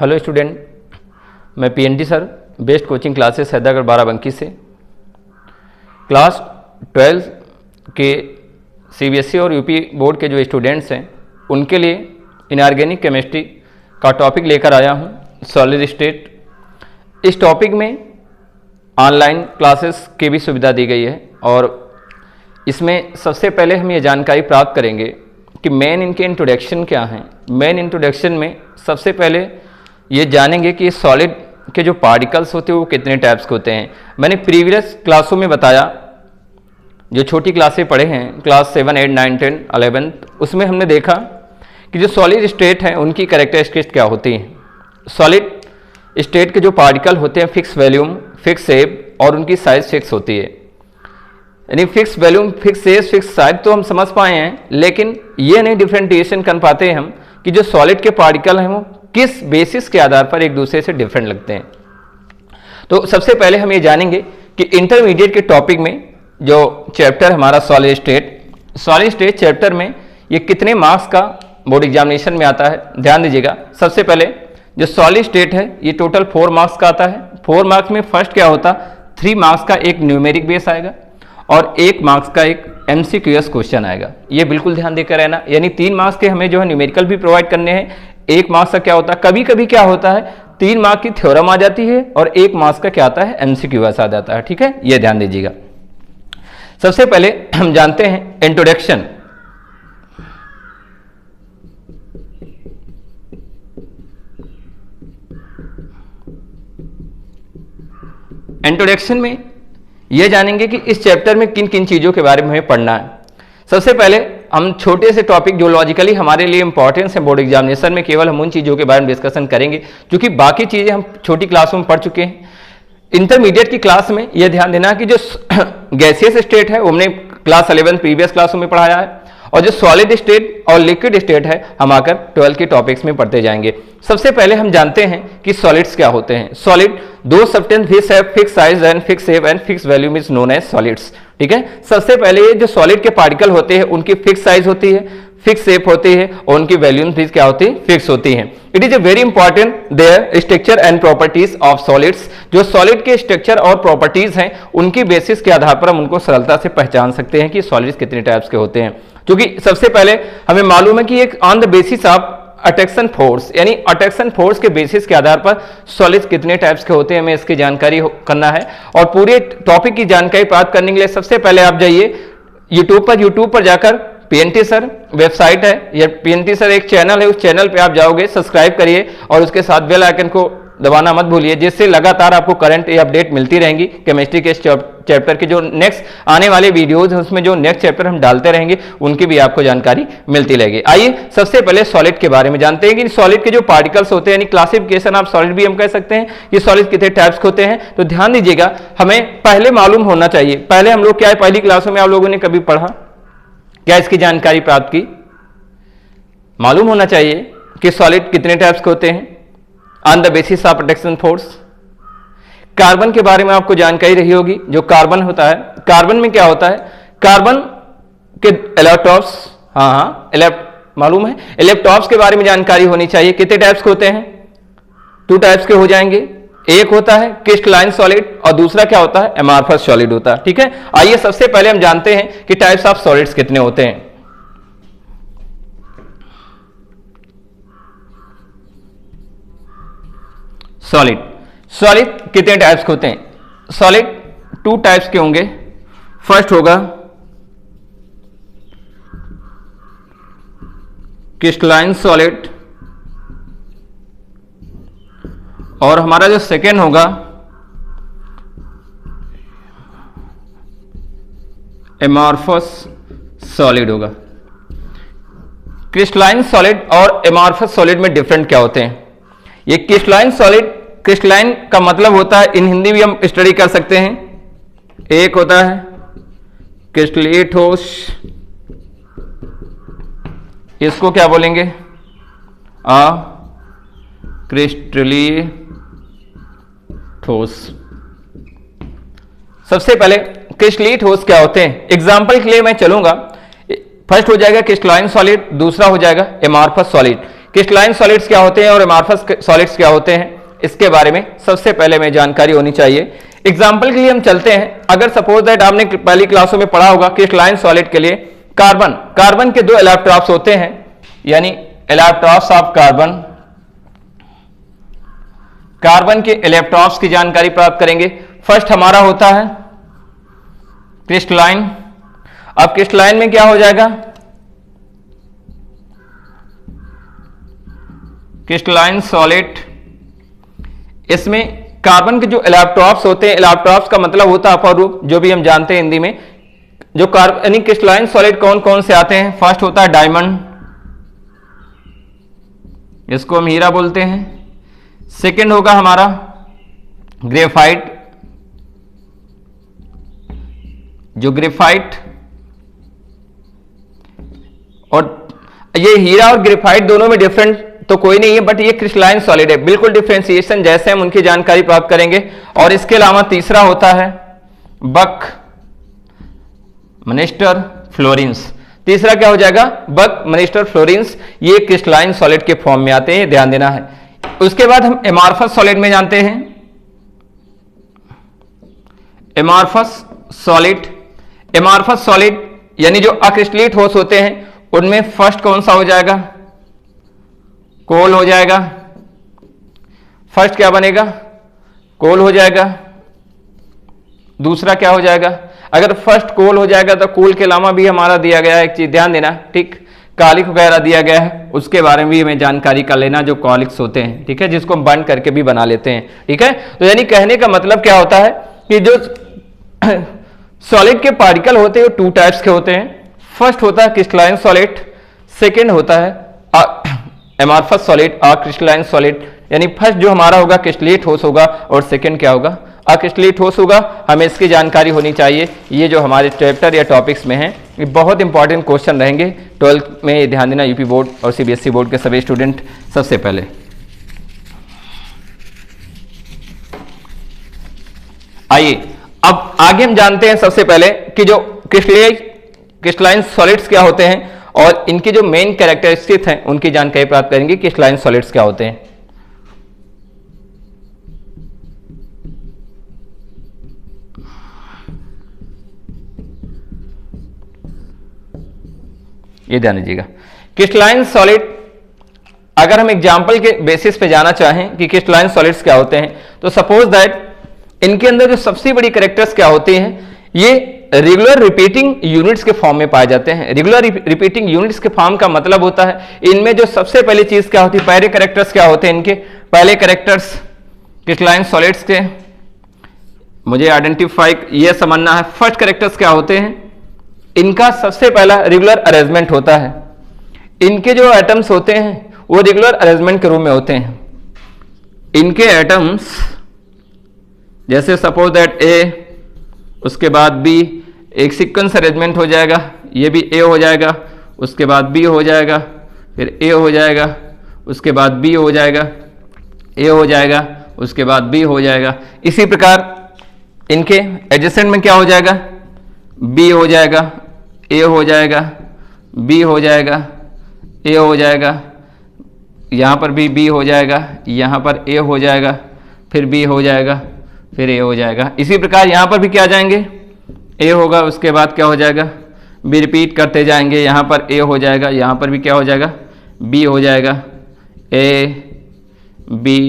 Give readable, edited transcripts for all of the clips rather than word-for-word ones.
Hello student, मैं PNT sir best coaching classes Hyderabad Barabanki से class 12 के सीबीएसई और यूपी बोर्ड के जो स्टूडेंट्स हैं उनके लिए इनऑर्गेनिक केमिस्ट्री का टॉपिक लेकर आया हूं, सॉलिड स्टेट। इस टॉपिक में ऑनलाइन क्लासेस की भी सुविधा दी गई है और इसमें सबसे पहले हम ये जानकारी प्राप्त करेंगे कि मेन इनके इंट्रोडक्शन क्या हैं। मेन इंट्रोडक्शन में सबसे पहले ये जानेंगे कि सॉलिड के जो पार्टिकल्स होते हैं वो कितने टाइप्स के होते हैं। मैंने प्रीवियस क्लासों में बताया, जो छोटी क्लासें पढ़े हैं क्लास 7, 8, 9, 10, 11, उसमें हमने देखा कि जो सॉलिड स्टेट हैं उनकी कैरेक्टरिस्टिक्स क्या होती हैं। सॉलिड स्टेट के जो पार्टिकल होते हैं फिक्स वॉल्यूम, फिक्स शेप और उनकी साइज फिक्स होती है। यानी fix volume, fix shape, fix size तो हम समझ पाए हैं, लेकिन ये नहीं डिफ्रेंटिएशन कर पाते हैं हम कि जो सॉलिड के पार्टिकल हैं वो किस बेसिस के आधार पर एक दूसरे से डिफरेंट लगते हैं। तो सबसे पहले हम ये जानेंगे कि इंटरमीडिएट के टॉपिक में जो चैप्टर हमारा सॉलिड स्टेट चैप्टर में ये कितने मार्क्स का बोर्ड एग्जामिनेशन में आता है, ध्यान दीजिएगा। सबसे पहले जो सॉलिड स्टेट है ये टोटल 4 मार्क्स का आता है। 4 मार्क्स में फर्स्ट क्या होता, 3 मार्क्स का एक न्यूमेरिक बेस आएगा और 1 मार्क्स का एक MCQS क्वेश्चन आएगा। ये बिल्कुल ध्यान देकर रहना, यानी 3 मार्क्स के हमें जो है न्यूमेरिकल भी प्रोवाइड करने हैं। 1 मार्क्स का क्या होता है, कभी कभी क्या होता है 3 मार्क्स की थ्योरम आ जाती है और 1 मार्क्स का क्या आता है MCQS आ जाता है। ठीक है, ये ध्यान दीजिएगा। सबसे पहले हम जानते हैं इंट्रोडक्शन। इंट्रोडक्शन में यह जानेंगे कि इस चैप्टर में किन किन चीजों के बारे में हमें पढ़ना है। सबसे पहले हम छोटे से टॉपिक जो लॉजिकली हमारे लिए इंपॉर्टेंस है बोर्ड एग्जामिनेशन में, केवल हम उन चीज़ों के बारे में डिस्कशन करेंगे क्योंकि बाकी चीज़ें हम छोटी क्लासों में पढ़ चुके हैं। इंटरमीडिएट की क्लास में यह ध्यान देना कि जो गैसियस स्टेट है वो हमने क्लास 11 प्रीवियस क्लासों में पढ़ाया है और जो सॉलिड स्टेट और लिक्विड स्टेट है हम आकर 12 के टॉपिक्स में पढ़ते जाएंगे। सबसे पहले हम जानते हैं कि सॉलिड्स क्या होते हैं। सॉलिड दो substance which have fix size and fix shape and fix volume is known as solids. ठीक है, सबसे पहले जो सॉलिड के पार्टिकल होते हैं उनकी फिक्स साइज होती है, फिक्स शेप होती है और उनकी वैल्यूम भी क्या होती है, फिक्स होती है। It is a very important there structure and properties of solids. जो सॉलिड के स्ट्रक्चर और प्रॉपर्टीज हैं उनकी बेसिस के आधार पर हम उनको सरलता से पहचान सकते हैं कि सॉलिड्स कितने टाइप्स के होते हैं। क्योंकि सबसे पहले हमें मालूम है कि एक on the basis of attraction force, यानी अट्रैक्शन फोर्स के बेसिस के आधार पर सॉलिड्स कितने टाइप्स के होते हैं हमें इसकी जानकारी करना है। और पूरे टॉपिक की जानकारी प्राप्त करने के लिए सबसे पहले आप जाइए यूट्यूब पर जाकर पीएनटी सर वेबसाइट है या पीएनटी सर एक चैनल है, उस चैनल पे आप जाओगे, सब्सक्राइब करिए और उसके साथ बेल आइकन को दबाना मत भूलिए, जिससे लगातार आपको करंट अपडेट मिलती रहेंगी। केमिस्ट्री के चैप्टर के जो नेक्स्ट आने वाले वीडियोज हैं उसमें जो नेक्स्ट चैप्टर हम डालते रहेंगे उनकी भी आपको जानकारी मिलती रहेगी। आइए सबसे पहले सॉलिड के बारे में जानते हैं कि सॉलिड के जो पार्टिकल्स होते हैं, यानी क्लासिफिकेशन आप सॉलिड भी हम कह सकते हैं कि सॉलिड कितने टाइप्स के होते हैं। तो ध्यान दीजिएगा, हमें पहले मालूम होना चाहिए, पहले हम लोग क्या है पहली क्लासों में आप लोगों ने कभी पढ़ा, क्या इसकी जानकारी प्राप्त की, मालूम होना चाहिए कि सॉलिड कितने टाइप्स के होते हैं on the basis of attraction force. Carbon के बारे में आपको जानकारी रही होगी। जो कार्बन होता है, कार्बन में क्या होता है, कार्बन के इलेक्ट्रॉन्स, मालूम है, इलेक्ट्रॉन्स के बारे में जानकारी होनी चाहिए। कितने टाइप्स के होते हैं, 2 टाइप्स के हो जाएंगे। एक होता है क्रिस्टलाइन सॉलिड और दूसरा क्या होता है एमॉर्फस सॉलिड होता है। ठीक है, आइए सबसे पहले हम जानते हैं कि टाइप्स ऑफ सॉलिड्स कितने होते हैं। सॉलिड कितने टाइप्स के होते हैं, सॉलिड 2 टाइप्स के होंगे। फर्स्ट होगा क्रिस्टलाइन सॉलिड और हमारा जो सेकेंड होगा एमॉर्फस सॉलिड होगा। क्रिस्टलाइन सॉलिड और एमॉर्फस सॉलिड में डिफरेंट क्या होते हैं। ये क्रिस्टलाइन सॉलिड, क्रिस्टलाइन का मतलब होता है, इन हिंदी भी हम स्टडी कर सकते हैं, एक होता है क्रिस्टलीय ठोस, इसको क्या बोलेंगे क्रिस्टलीय ठोस। सबसे पहले क्रिस्टलीय ठोस क्या होते हैं, एग्जाम्पल के लिए मैं चलूंगा। फर्स्ट हो जाएगा क्रिस्टलाइन सॉलिड, दूसरा हो जाएगा एमॉर्फस सॉलिड। क्रिस्टलाइन सॉलिड्स क्या होते हैं और एमॉर्फस सॉलिड्स क्या होते हैं, इसके बारे में सबसे पहले में जानकारी होनी चाहिए। एग्जाम्पल के लिए हम चलते हैं, अगर सपोज दैट आपने पहली क्लासों में पढ़ा होगा क्रिस्टलाइन सॉलिड के लिए कार्बन के 2 इलेक्ट्रॉन्स होते हैं, यानी इलेक्ट्रॉन्स ऑफ कार्बन के इलेक्ट्रॉन्स की जानकारी प्राप्त करेंगे। फर्स्ट हमारा होता है क्रिस्टलाइन। अब क्रिस्टलाइन में क्या हो जाएगा, क्रिस्टलाइन सॉलिड, इसमें कार्बन के जो इलेक्ट्रॉन्स होते हैं, इलेक्ट्रॉन्स का मतलब होता है अपरूप, जो भी हम जानते हैं हिंदी में। जो यानी क्रिस्टलाइन सॉलिड कौन कौन से आते हैं, फर्स्ट होता है डायमंड, इसको हम हीरा बोलते हैं। सेकंड होगा हमारा ग्रेफाइट, जो ग्रेफाइट, और ये हीरा और ग्रेफाइट दोनों में डिफरेंट तो कोई नहीं है, बट ये क्रिस्टलाइन सॉलिड है, बिल्कुल डिफरेंशिएशन जैसे हम उनकी जानकारी प्राप्त करेंगे। और इसके अलावा तीसरा होता है बक मनिस्टर फ्लोरेंस। तीसरा क्या हो जाएगा, बक मनिस्टर फ्लोरेंस, ये क्रिस्टलाइन सॉलिड के फॉर्म में आते हैं, ध्यान देना है। उसके बाद हम एमॉर्फस सॉलिड में जानते हैं, एमॉर्फस सॉलिड यानी जो अक्रिस्टलीट ठोस होते हैं, उनमें फर्स्ट कौन सा हो जाएगा, कोल हो जाएगा। फर्स्ट क्या बनेगा, कोल हो जाएगा। दूसरा क्या हो जाएगा, अगर फर्स्ट कोल हो जाएगा तो कोल के अलावा भी हमारा दिया गया है एक चीज, ध्यान देना, ठीक, कालिक वगैरह दिया गया है, उसके बारे में भी हमें जानकारी कर लेना, जो कॉलिक्स होते हैं, ठीक है, जिसको हम बर्न करके भी बना लेते हैं, ठीक है। तो यानी कहने का मतलब क्या होता है कि जो सॉलिड के पार्टिकल होते हैं वो 2 टाइप्स के होते हैं। फर्स्ट होता है क्रिस्टलाइन सॉलिड, सेकेंड होता है एमॉर्फस सॉलिड और क्रिस्टलाइन सॉलिड। यानी फर्स्ट जो हमारा होगा क्रिस्टलीट ठोस होगा और सेकंड क्या होगा, अक्रिस्टलीट ठोस होगा। हमें इसकी जानकारी होनी चाहिए। ये जो हमारे चैप्टर या टॉपिक्स में हैं, ये बहुत इंपॉर्टेंट क्वेश्चन रहेंगे 12th में, ध्यान देना, यूपी बोर्ड और सीबीएसई बोर्ड के सभी स्टूडेंट। सबसे पहले आइए अब आगे हम जानते हैं सबसे पहले कि जो क्रिस्टलाइन सॉलिड्स क्या होते हैं और इनकी जो मेन कैरेक्टरिस्टिक्स हैं उनकी जानकारी प्राप्त करेंगे। क्रिस्टलाइन सॉलिड्स क्या होते हैं, ये ध्यान दीजिएगा। क्रिस्टलाइन सॉलिड, अगर हम एग्जांपल के बेसिस पे जाना चाहें कि क्रिस्टलाइन सॉलिड्स क्या होते हैं, तो सपोज दैट इनके अंदर जो सबसे बड़ी कैरेक्टर्स क्या होती हैं, ये रेगुलर रिपीटिंग यूनिट्स के फॉर्म में पाए जाते हैं। रेगुलर रिपीटिंग यूनिट्स के फॉर्म का मतलब होता है इनमें जो सबसे पहली चीज क्या होती है, पहले कैरेक्टर्स क्या होते हैं, इनके पहले कैरेक्टर्स क्रिस्टलाइन सॉलिड्स के, मुझे आइडेंटिफाई ये समझना है। फर्स्ट कैरेक्टर्स क्या होते हैं, इनका सबसे पहला रेगुलर अरेंजमेंट होता है। इनके जो एटम्स होते हैं वो रेगुलर अरेंजमेंट के रूप में होते हैं। इनके एटम्स जैसे सपोज दैट ए, उसके बाद बी, एक सीक्वेंस अरेंजमेंट हो जाएगा, ये भी ए हो जाएगा, उसके बाद बी हो जाएगा, फिर ए हो जाएगा, उसके बाद बी हो जाएगा, ए हो जाएगा, उसके बाद बी हो जाएगा। इसी प्रकार इनके एडजेसेंट में क्या हो जाएगा, बी हो जाएगा, ए हो जाएगा, बी हो जाएगा, ए हो जाएगा, यहाँ पर भी बी हो जाएगा, यहाँ पर ए हो जाएगा, फिर बी हो जाएगा, फिर ए हो जाएगा। इसी प्रकार यहाँ पर भी क्या जाएंगे, ए होगा, उसके बाद क्या हो जाएगा, बी, रिपीट करते जाएंगे, यहाँ पर ए हो जाएगा, यहाँ पर भी क्या हो जाएगा, बी हो जाएगा, ए बी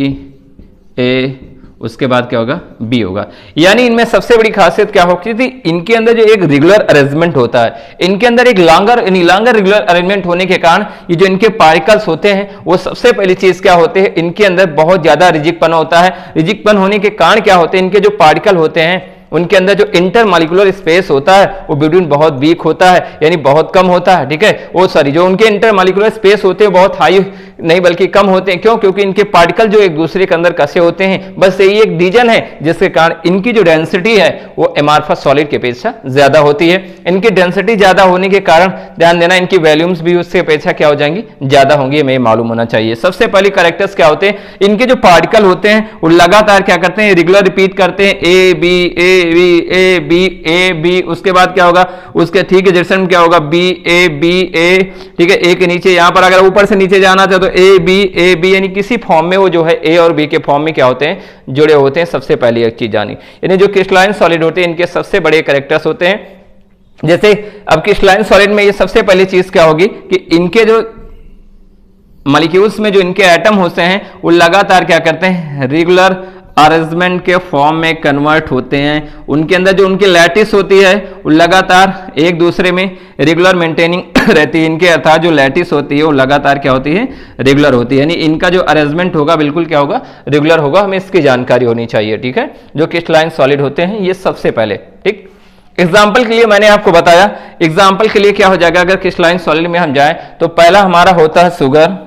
ए, उसके बाद क्या होगा, बी होगा। यानी इनमें सबसे बड़ी खासियत क्या होती थी, इनके अंदर जो एक रेगुलर अरेंजमेंट होता है, इनके अंदर एक लॉन्गर रेगुलर अरेंजमेंट होने के कारण ये जो इनके पार्टिकल्स होते हैं वो सबसे पहली चीज क्या होते हैं, इनके अंदर बहुत ज्यादा रिजिडपन होता है। रिजिडपन होने के कारण क्या होते हैं, इनके जो पार्टिकल होते हैं उनके अंदर जो इंटरमॉलिक्यूलर स्पेस होता है वो बिटवीन बहुत वीक होता है, यानी बहुत कम होता है, ठीक है। वो सॉरी, जो उनके इंटरमॉलिक्यूलर स्पेस होते हैं बहुत हाई नहीं बल्कि कम होते हैं। क्यों? क्योंकि इनके पार्टिकल जो एक दूसरे के अंदर कसे होते हैं। बस यही एक रीजन है जिसके कारण इनकी जो डेंसिटी है वो एमॉर्फस सॉलिड की अपेक्षा ज्यादा होती है। इनकी डेंसिटी ज्यादा होने के कारण ध्यान देना, इनकी वैल्यूम्स भी उससे अपेक्षा क्या हो जाएंगी, ज्यादा होंगी, हमें मालूम होना चाहिए। सबसे पहले कैरेक्टर्स क्या होते हैं, इनके जो पार्टिकल होते हैं वो लगातार क्या करते हैं, रेगुलर रिपीट करते हैं, A B A A B, उसके बाद क्या होगा, उसके ठीक है जर्सन क्या होगा, बी ए, ठीक है, ए के नीचे यहां पर अगर ऊपर से नीचे जाना था तो ए बी, यानी किसी फॉर्म में वो जो है ए और बी के फॉर्म में क्या होते हैं, जुड़े होते हैं। सबसे पहली एक चीज जानी, यानी जो क्रिस्टलाइन सॉलिड होते हैं इनके सबसे बड़े कैरेक्टर्स होते हैं। जैसे अब क्रिस्टलाइन सॉलिड में ये सबसे पहली चीज क्या होगी कि इनके जो मॉलिक्यूल्स में जो इनके एटम होते हैं वो लगातार क्या करते हैं, रेगुलर अरेंजमेंट के फॉर्म में कन्वर्ट होते हैं। उनके अंदर जो उनकी लैटिस होती है वो लगातार एक दूसरे में रेगुलर मेंटेनिंग रहती है। इनके अर्थात जो लैटिस होती है वो लगातार क्या होती है, रेगुलर होती है, यानी इनका जो अरेंजमेंट होगा बिल्कुल क्या होगा, रेगुलर होगा। हमें इसकी जानकारी होनी चाहिए, ठीक है, जो क्रिस्टलाइन सॉलिड होते हैं ये सबसे पहले। ठीक, एग्जाम्पल के लिए मैंने आपको बताया, एग्जाम्पल के लिए क्या हो जाएगा, अगर क्रिस्टलाइन सॉलिड में हम जाएं तो पहला हमारा होता है सुगर,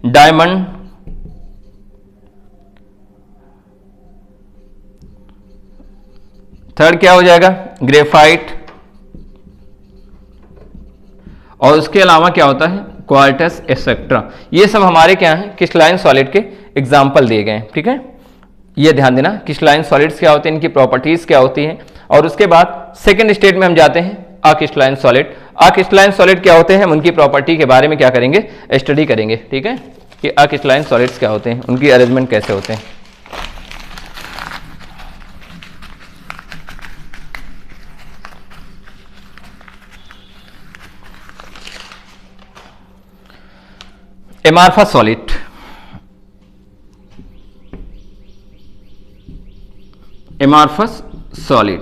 डायमंड, थर्ड क्या हो जाएगा, ग्रेफाइट, और उसके अलावा क्या होता है, क्वार्टज एक्सेट्रा। ये सब हमारे क्या हैं, क्रिस्टलाइन सॉलिड के एग्जाम्पल दिए गए हैं। ठीक है, ये ध्यान देना क्रिस्टलाइन सॉलिड्स क्या होते हैं, इनकी प्रॉपर्टीज क्या होती हैं। और उसके बाद सेकंड स्टेट में हम जाते हैं अक्रिस्टलाइन सॉलिड। अक्रिस्टलाइन सॉलिड क्या होते हैं, हम उनकी प्रॉपर्टी के बारे में क्या करेंगे, स्टडी करेंगे। ठीक है, कि अक्रिस्टलाइन सॉलिड्स क्या होते हैं, उनकी अरेंजमेंट कैसे होते हैं। Amorphous solid, amorphous solid,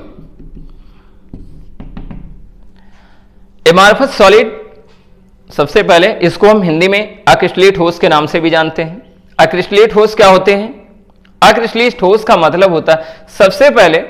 amorphous solid सबसे पहले इसको हम हिंदी में अक्रिस्टलीय ठोस के नाम से भी जानते हैं। अक्रिस्टलीय ठोस क्या होते हैं, अक्रिस्टलीय ठोस का मतलब होता है सबसे पहले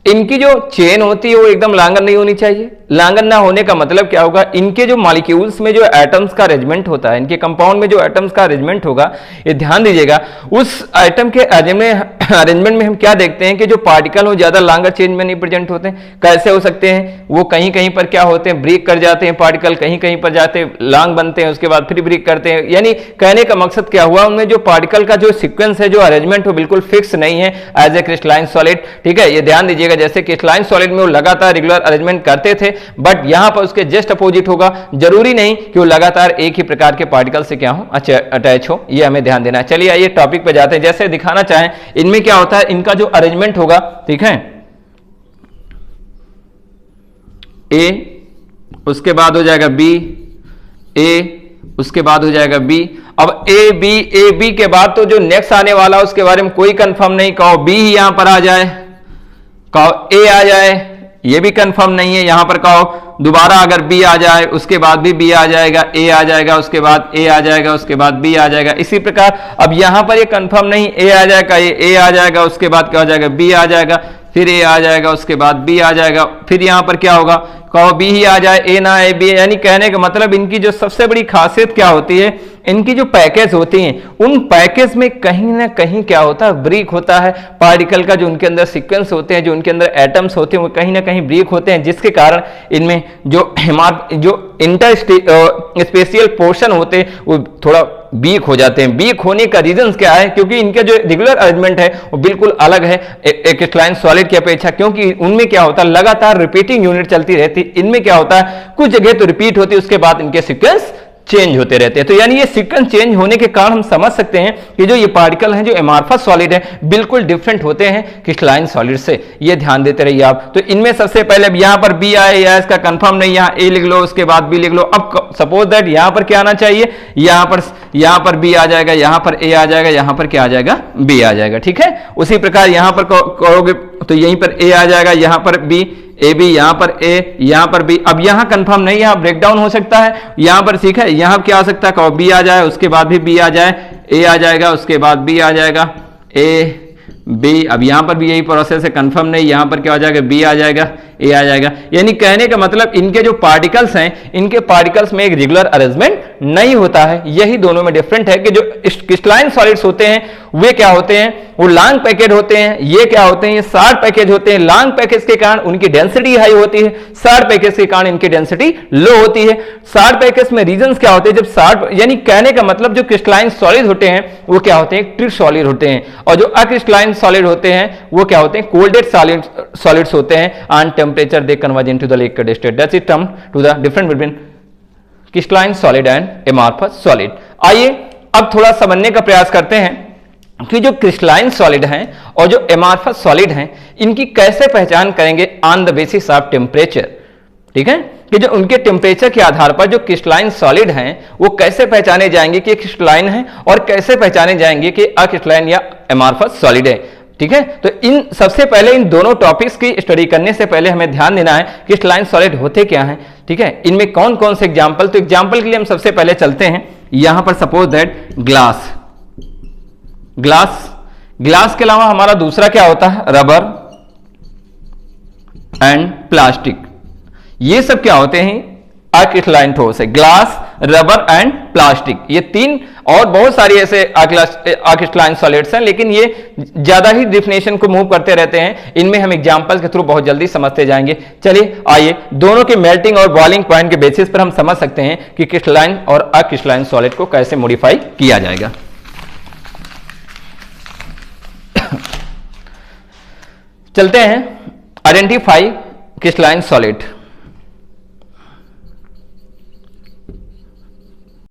इनकी जो चेन होती है वो एकदम लांगर नहीं होनी चाहिए। लांगर ना होने का मतलब क्या होगा, इनके जो मॉलिक्यूल्स में जो एटम्स का अरेंजमेंट होता है, इनके कंपाउंड में जो एटम्स का अरेंजमेंट होगा, ये ध्यान दीजिएगा, उस एटम के अरेंजमेंट में हम क्या देखते हैं कि जो पार्टिकल हो ज्यादा लांगर चेन में नहीं प्रेजेंट होते हैं। कैसे हो सकते हैं, वो कहीं कहीं पर क्या होते हैं, ब्रेक कर जाते हैं पार्टिकल, कहीं कहीं पर जाते हैं लांग बनते हैं, उसके बाद फिर ब्रेक करते हैं। यानी कहने का मकसद क्या हुआ, उनमें जो पार्टिकल का जो सीक्वेंस है, जो अरेंजमेंट हो बिल्कुल फिक्स नहीं है एज ए क्रिस्टलाइन सॉलिड। ठीक है, ये ध्यान दीजिएगा, जैसे क्रिस्टलाइन सॉलिड में वो लगातार रेगुलर अरेंजमेंट करते थे, बट यहां पर उसके जस्ट अपोजिट होगा। जरूरी नहीं कि वो लगातार एक ही प्रकार के पार्टिकल से क्या हो, अटैच हो, ये हमें ध्यान देना है। चलिए आइए टॉपिक पे जाते हैं। जैसे दिखाना चाहें इनमें क्या होता है, इनका जो अरेंजमेंट होगा, ठीक है, ए, उसके बाद हो जाएगा बी, ए, उसके बाद हो जाएगा बी। अब ए बी के बाद तो जो नेक्स्ट आने वाला उसके बारे में कोई कंफर्म नहीं, कहो बी ही यहां पर आ जाए, कहो ए आ जाए, ये भी कंफर्म नहीं है। यहां पर कहो दोबारा अगर बी आ जाए, उसके बाद भी बी आ जाएगा, ए आ जाएगा, उसके बाद ए आ जाएगा, उसके बाद बी आ जाएगा। इसी प्रकार अब यहां पर ये कंफर्म नहीं, ए आ जाएगा, ये ए आ जाएगा, उसके बाद क्या हो जाएगा, बी आ जाएगा, फिर ए आ जाएगा, उसके बाद बी आ जाएगा, फिर यहां पर क्या होगा, कहो बी ही आ जाए, ए ना आए बी। यानी कहने का मतलब इनकी जो सबसे बड़ी खासियत क्या होती है, इनकी जो पैकेज होती हैं, उन पैकेज में कहीं ना कहीं क्या होता है, ब्रेक होता है। पार्टिकल का जो उनके अंदर सीक्वेंस होते हैं, जो उनके अंदर एटम्स होते हैं, वो कहीं ना कहीं ब्रेक होते हैं, जिसके कारण इनमें जो इंटर स्पेशियल पोर्शन होते हैं वो थोड़ा वीक हो जाते हैं। वीक होने का रीजन क्या है, क्योंकि इनके जो रेगुलर अरेंजमेंट है वो बिल्कुल अलग है एक क्रिस्टलाइन सॉलिड की अपेक्षा, क्योंकि उनमें क्या होता है, लगातार रिपीटिंग यूनिट चलती रहती है। इनमें क्या होता है, कुछ जगह तो रिपीट होती है, उसके बाद इनके सीक्वेंस चेंज होते रहते हैं। तो यानी ये सीक्वेंस चेंज होने के कारण हम समझ सकते हैं कि जो ये पार्टिकल हैं, जो एमार्फस सॉलिड है, बिल्कुल डिफरेंट होते हैं क्रिस्टलाइन सॉलिड से। ये ध्यान देते रहिए आप। तो इनमें सबसे पहले अब यहां पर बी आए या इसका कंफर्म नहीं, यहां ए लिख लो, उसके बाद बी लिख लो। अब सपोज दैट यहां पर क्या आना चाहिए, यहां पर बी आ जाएगा, यहां पर ए आ जाएगा, यहां पर क्या आ जाएगा, बी आ जाएगा। ठीक है, उसी प्रकार यहां पर कहोगे तो यहीं पर ए आ जाएगा, यहां पर बी, ए बी, यहां पर ए, यहां पर बी। अब यहां कंफर्म नहीं, यहां ब्रेकडाउन हो सकता है, यहां पर ठीक है, यहां क्या आ सकता है, कहो बी आ जाए, उसके बाद भी बी आ जाए, ए आ जाएगा, उसके बाद बी आ जाएगा, ए बी। अब यहां पर भी यही प्रोसेस है, कंफर्म नहीं, यहां पर क्या आ जाएगा, बी आ जाएगा, ए आ जाएगा। यानी कहने का मतलब इनके जो पार्टिकल्स हैं, इनके पार्टिकल्स में एक रेगुलर अरेंजमेंट नहीं होता है। यही दोनों में डिफरेंट है कि जो क्रिस्टलाइन सॉलिड्स होते हैं वे क्या होते हैं, वो लॉन्ग पैकेट होते हैं। ये क्या होते हैं, ये शॉर्ट पैकेज होते हैं। लॉन्ग पैकेज के कारण उनकी डेंसिटी हाई होती है, शॉर्ट पैकेज के कारण इनकी डेंसिटी लो होती है। शॉर्ट पैकेज में रीजंस क्या होते हैं, जब शॉर्ट, यानी कहने का मतलब जो क्रिस्टलाइन सॉलिड होते हैं वो क्या होते हैं, ट्रिट सॉलिड होते हैं, और जो अक्रिस्टलाइन सॉलिड होते हैं वो क्या होते हैं, कोल्डेड सॉलिड्स होते हैं। On temperature they converge into the liquid state. That's it term to the difference between crystalline solid and amorphous solid. आइए अब थोड़ा समझने का प्रयास करते हैं कि जो क्रिस्टलाइन सॉलिड हैं और जो एमॉर्फस सॉलिड हैं इनकी कैसे पहचान करेंगे on the basis of temperature. ठीक है, कि जो उनके टेम्परेचर के आधार पर जो क्रिस्टलाइन सॉलिड हैं वो कैसे पहचाने जाएंगे कि क्रिस्टलाइन है और कैसे पहचाने जाएंगे कि अक्रिस्टलाइन या एमॉर्फस सॉलिड है। ठीक है, तो इन सबसे पहले इन दोनों टॉपिक्स की स्टडी करने से पहले हमें ध्यान देना है क्रिस्टलाइन सॉलिड होते क्या हैं। ठीक है, इनमें कौन कौन से एग्जाम्पल, तो एग्जाम्पल के लिए हम सबसे पहले चलते हैं यहां पर। सपोज दैट ग्लास, ग्लास के अलावा हमारा दूसरा क्या होता है, रबर एंड प्लास्टिक। ये सब क्या होते हैं, अक्रिस्टलाइन ठोस है। ग्लास, रबर एंड प्लास्टिक, ये तीन, और बहुत सारी ऐसे अक्रिस्टलाइन सॉलिड्स हैं, लेकिन ये ज्यादा ही डिफिनेशन को मूव करते रहते हैं। इनमें हम एग्जांपल के थ्रू बहुत जल्दी समझते जाएंगे। चलिए आइए दोनों के मेल्टिंग और बॉइलिंग पॉइंट के बेसिस पर हम समझ सकते हैं कि क्रिस्टलाइन और अक्रिस्टलाइन सॉलिड को कैसे मॉडिफाई किया जाएगा। चलते हैं, आइडेंटिफाई क्रिस्टलाइन सॉलिड।